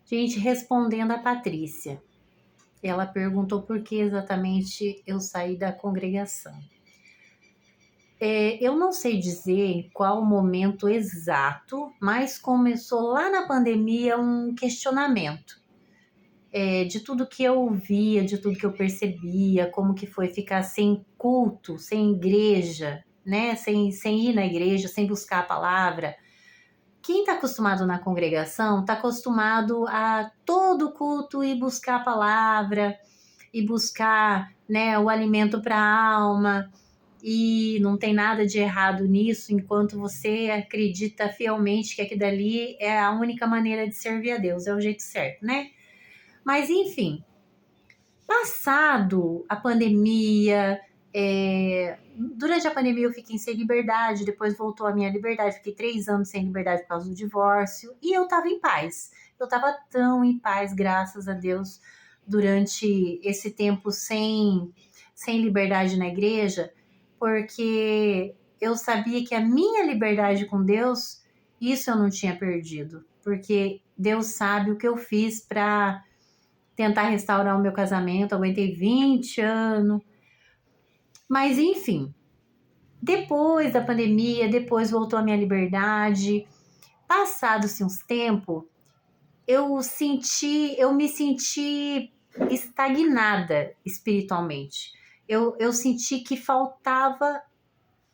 Gente, respondendo a Patrícia, ela perguntou por que exatamente eu saí da congregação. Eu não sei dizer qual o momento exato, mas começou lá na pandemia um questionamento de tudo que eu via, de tudo que eu percebia, como que foi ficar sem culto, sem igreja, né? Sem ir na igreja, sem buscar a palavra. Quem está acostumado na congregação está acostumado a todo culto ir buscar a palavra e buscar, né, o alimento para a alma. E não tem nada de errado nisso, enquanto você acredita fielmente que aquilo dali é a única maneira de servir a Deus, é o jeito certo, né? Mas enfim, passado a pandemia, durante a pandemia eu fiquei sem liberdade, depois voltou a minha liberdade, fiquei 3 anos sem liberdade por causa do divórcio, e eu tava em paz. Eu tava tão em paz, graças a Deus, durante esse tempo sem liberdade na igreja, porque eu sabia que a minha liberdade com Deus, isso eu não tinha perdido, porque Deus sabe o que eu fiz para tentar restaurar o meu casamento, aguentei 20 anos, mas enfim, depois da pandemia, depois voltou a minha liberdade, passado-se uns tempos, eu me senti estagnada espiritualmente, eu senti que faltava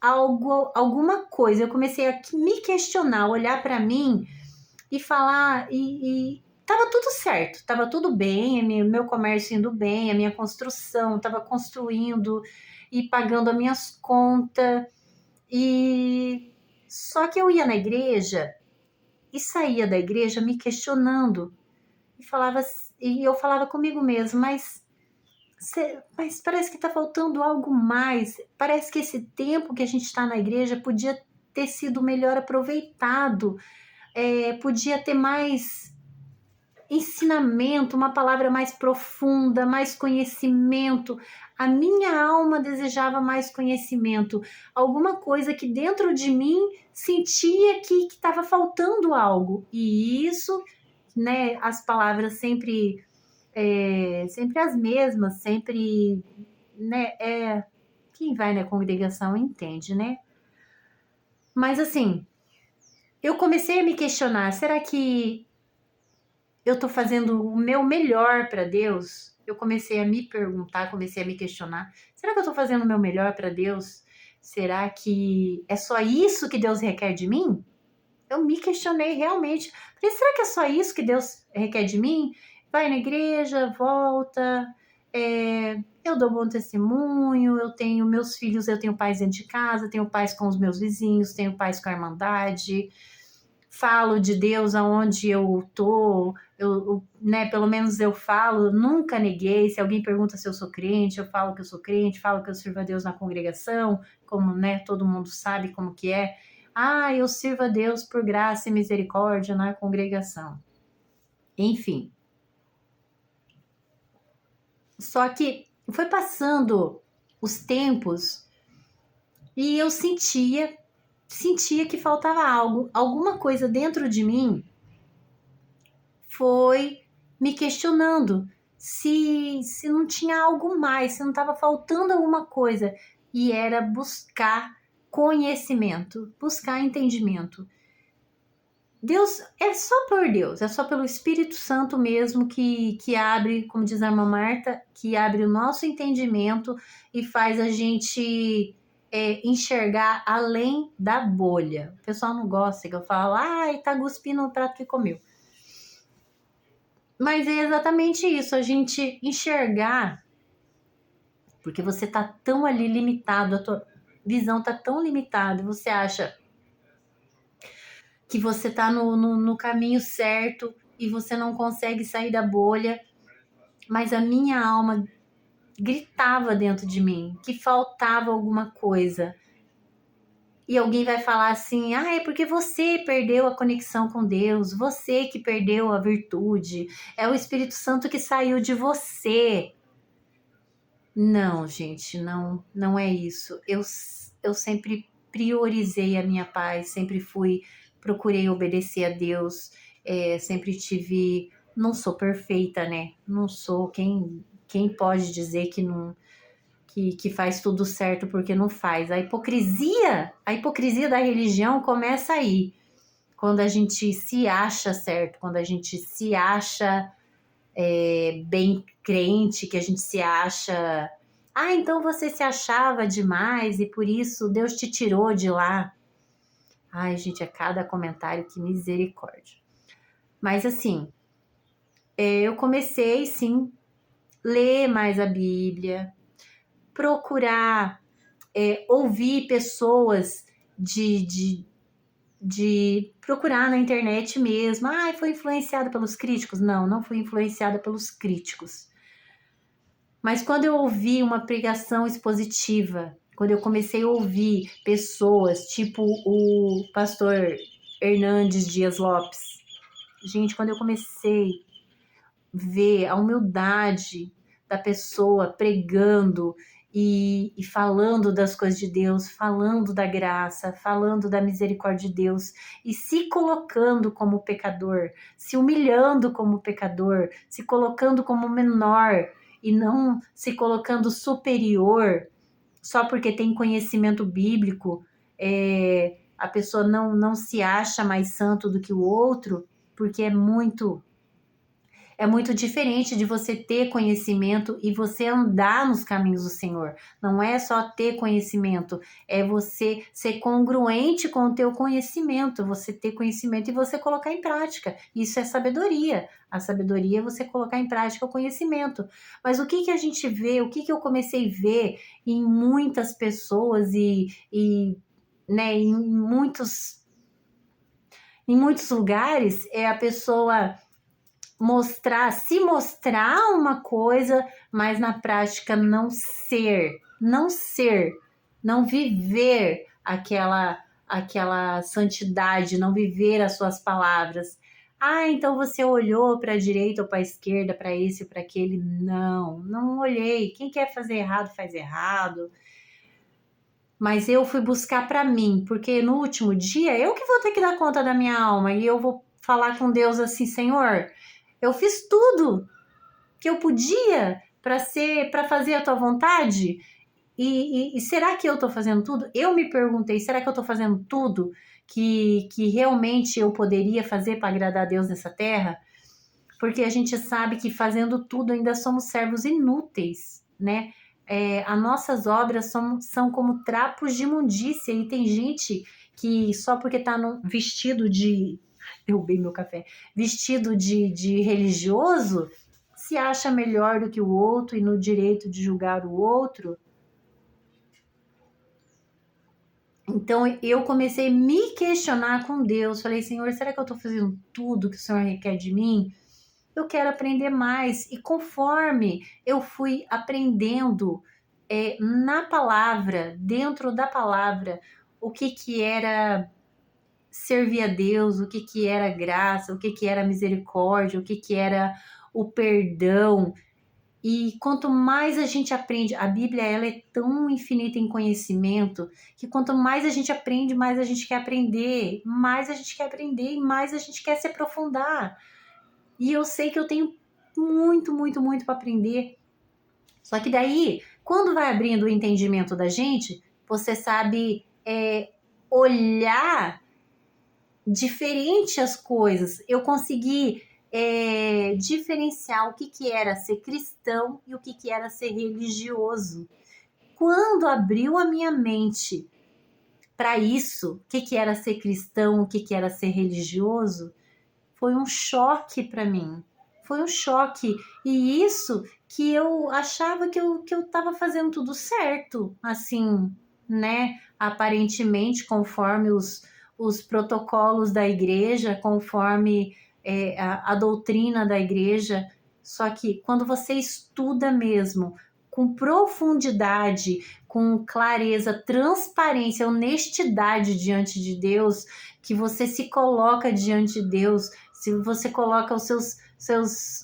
alguma coisa, eu comecei a me questionar, olhar para mim e falar, e tava tudo certo, tava tudo bem, meu comércio indo bem, a minha construção, tava construindo e pagando as minhas contas, e só que eu ia na igreja e saía da igreja me questionando, e eu falava comigo mesmo, mas parece que tá faltando algo mais, parece que esse tempo que a gente está na igreja podia ter sido melhor aproveitado, podia ter mais ensinamento, uma palavra mais profunda, mais conhecimento. A minha alma desejava mais conhecimento, alguma coisa que dentro de mim sentia que estava faltando algo. E isso, né, as palavras sempre as mesmas, sempre, né, quem vai na congregação entende, né? Mas assim, eu comecei a me questionar, será que eu tô fazendo o meu melhor para Deus? Eu comecei a me perguntar, comecei a me questionar. Será que eu tô fazendo o meu melhor para Deus? Será que é só isso que Deus requer de mim? Eu me questionei realmente. Falei, será que é só isso que Deus requer de mim? Vai na igreja, volta, eu dou bom testemunho, eu tenho meus filhos, eu tenho paz dentro de casa, tenho paz com os meus vizinhos, tenho paz com a irmandade, falo de Deus aonde eu tô, né, pelo menos eu falo, nunca neguei. Se alguém pergunta se eu sou crente, eu falo que eu sou crente, falo que eu sirvo a Deus na congregação, como, né, todo mundo sabe como que é. Ah, eu sirvo a Deus por graça e misericórdia na congregação. Enfim. Só que foi passando os tempos e eu sentia que faltava algo, alguma coisa dentro de mim foi me questionando se não tinha algo mais, se não estava faltando alguma coisa. E era buscar conhecimento, buscar entendimento. Deus, é só por Deus, é só pelo Espírito Santo mesmo que abre, como diz a irmã Marta, que abre o nosso entendimento e faz a gente enxergar além da bolha. O pessoal não gosta que eu falo, ai, tá cuspindo no prato que comeu. Mas é exatamente isso, a gente enxergar, porque você tá tão ali limitado, a tua visão tá tão limitada, você acha que você tá no caminho certo e você não consegue sair da bolha, mas a minha alma gritava dentro de mim que faltava alguma coisa. E alguém vai falar assim, é porque você perdeu a conexão com Deus, você que perdeu a virtude, é o Espírito Santo que saiu de você. Não, gente, não é isso. Eu sempre priorizei a minha paz, sempre procurei obedecer a Deus, sempre tive não sou perfeita, né? Não sou quem pode dizer que não que faz tudo certo porque não faz. A hipocrisia da religião começa aí, quando a gente se acha certo, quando a gente se acha bem crente, que a gente se acha. Ah, então você se achava demais e por isso Deus te tirou de lá. Ai, gente, é cada comentário, que misericórdia. Mas assim, eu comecei sim ler mais a Bíblia, procurar ouvir pessoas de procurar na internet mesmo. Ah, foi influenciada pelos críticos? Não, não fui influenciada pelos críticos. Mas quando eu ouvi uma pregação expositiva, quando eu comecei a ouvir pessoas tipo o pastor Hernandes Dias Lopes, gente, quando eu comecei a ver a humildade da pessoa pregando e falando das coisas de Deus, falando da graça, falando da misericórdia de Deus e se colocando como pecador, se humilhando como pecador, se colocando como menor e não se colocando superior só porque tem conhecimento bíblico, a pessoa não se acha mais santo do que o outro, porque é muito diferente de você ter conhecimento e você andar nos caminhos do Senhor. Não é só ter conhecimento, é você ser congruente com o teu conhecimento, você ter conhecimento e você colocar em prática. Isso é sabedoria. A sabedoria é você colocar em prática o conhecimento. Mas o que a gente vê, o que eu comecei a ver em muitas pessoas né, em muitos lugares é a pessoa se mostrar uma coisa, mas na prática não viver aquela santidade, não viver as suas palavras. Ah, então você olhou para a direita ou para a esquerda, para esse ou para aquele? Não olhei. Quem quer fazer errado, faz errado. Mas eu fui buscar para mim, porque no último dia eu que vou ter que dar conta da minha alma e eu vou falar com Deus assim, Senhor, eu fiz tudo que eu podia para fazer a tua vontade. E será que eu estou fazendo tudo? Eu me perguntei, será que eu estou fazendo tudo que realmente eu poderia fazer para agradar a Deus nessa terra? Porque a gente sabe que fazendo tudo ainda somos servos inúteis, né? As nossas obras são como trapos de imundícia e tem gente que só porque está vestido de derrubei meu café, vestido de religioso, se acha melhor do que o outro e no direito de julgar o outro. Então eu comecei a me questionar com Deus. Falei, Senhor, será que eu estou fazendo tudo que o Senhor requer de mim? Eu quero aprender mais. E conforme eu fui aprendendo na palavra, dentro da palavra, o que era servir a Deus, o que era graça, o que era misericórdia, o que era o perdão. E quanto mais a gente aprende, a Bíblia ela é tão infinita em conhecimento que quanto mais a gente aprende, mais a gente quer aprender, mais a gente quer aprender e mais a gente quer se aprofundar. E eu sei que eu tenho muito, muito, muito para aprender. Só que daí, quando vai abrindo o entendimento da gente, você sabe olhar diferente as coisas. Eu consegui diferenciar o que era ser cristão e o que era ser religioso. Quando abriu a minha mente para isso, o que era ser cristão, o que era ser religioso, foi um choque para mim. Foi um choque. E isso que eu achava que eu estava fazendo tudo certo, assim, né? Aparentemente, conforme os protocolos da igreja, conforme a doutrina da igreja. Só que quando você estuda mesmo, com profundidade, com clareza, transparência, honestidade diante de Deus, que você se coloca diante de Deus, se você coloca os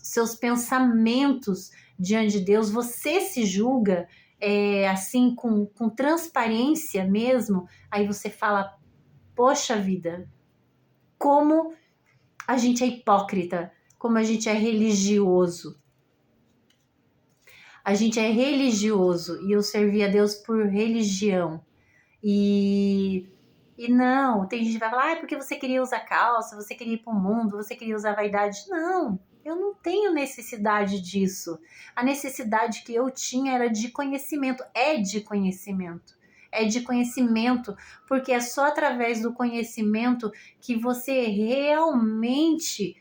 seus pensamentos diante de Deus, você se julga assim com transparência mesmo, aí você fala, poxa vida, como a gente é hipócrita, como a gente é religioso. A gente é religioso e eu servi a Deus por religião. E não, tem gente que vai falar, porque você queria usar calça, você queria ir pro mundo, você queria usar vaidade. Não, eu não tenho necessidade disso. A necessidade que eu tinha era de conhecimento, é de conhecimento. É de conhecimento, porque é só através do conhecimento que você realmente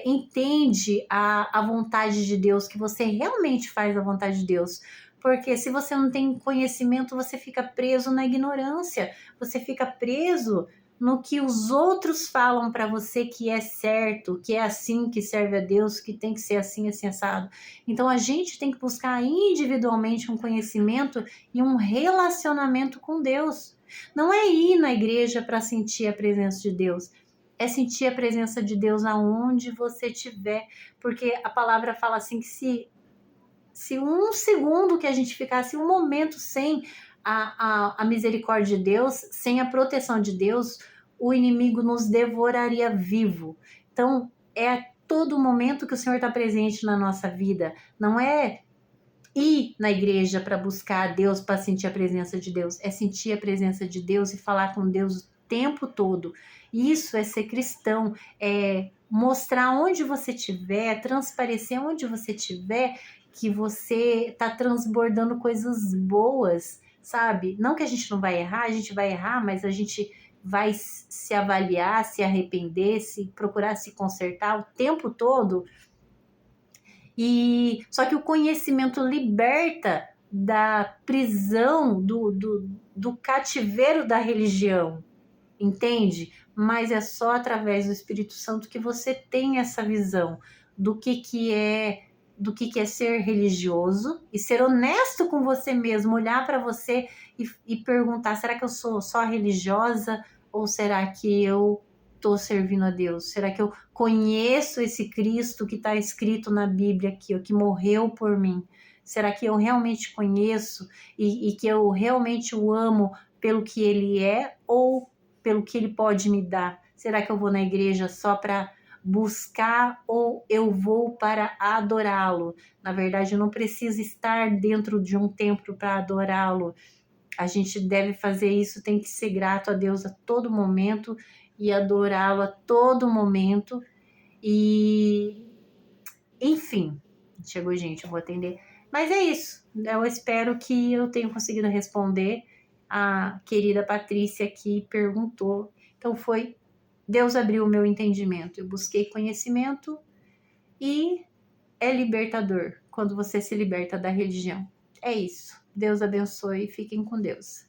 entende a vontade de Deus, que você realmente faz a vontade de Deus. Porque se você não tem conhecimento, você fica preso na ignorância, você fica preso no que os outros falam para você que é certo, que é assim que serve a Deus, que tem que ser assim, assim, assado. Então a gente tem que buscar individualmente um conhecimento e um relacionamento com Deus. Não é ir na igreja para sentir a presença de Deus, é sentir a presença de Deus aonde você estiver, porque a palavra fala assim que se um segundo que a gente ficasse, um momento sem a misericórdia de Deus, sem a proteção de Deus, o inimigo nos devoraria vivo. Então, é a todo momento que o Senhor está presente na nossa vida, não é ir na igreja para buscar a Deus, para sentir a presença de Deus, é sentir a presença de Deus e falar com Deus o tempo todo. Isso é ser cristão, é mostrar onde você estiver, transparecer onde você estiver, que você está transbordando coisas boas, sabe? Não que a gente não vai errar, a gente vai errar, mas a gente vai se avaliar, se arrepender, se procurar se consertar o tempo todo. E só que o conhecimento liberta da prisão, do cativeiro da religião, entende? Mas é só através do Espírito Santo que você tem essa visão do que é ser religioso e ser honesto com você mesmo, olhar para você e perguntar: será que eu sou só religiosa ou será que eu estou servindo a Deus? Será que eu conheço esse Cristo que está escrito na Bíblia aqui, que morreu por mim? Será que eu realmente conheço e que eu realmente o amo pelo que ele é ou pelo que ele pode me dar? Será que eu vou na igreja só para buscar ou eu vou para adorá-lo? Na verdade, eu não preciso estar dentro de um templo para adorá-lo. A gente deve fazer isso, tem que ser grato a Deus a todo momento e adorá-lo a todo momento. E, enfim, chegou gente, eu vou atender. Mas é isso. Eu espero que eu tenha conseguido responder a querida Patrícia que perguntou. Então Deus abriu o meu entendimento. Eu busquei conhecimento e é libertador quando você se liberta da religião. É isso. Deus abençoe e fiquem com Deus.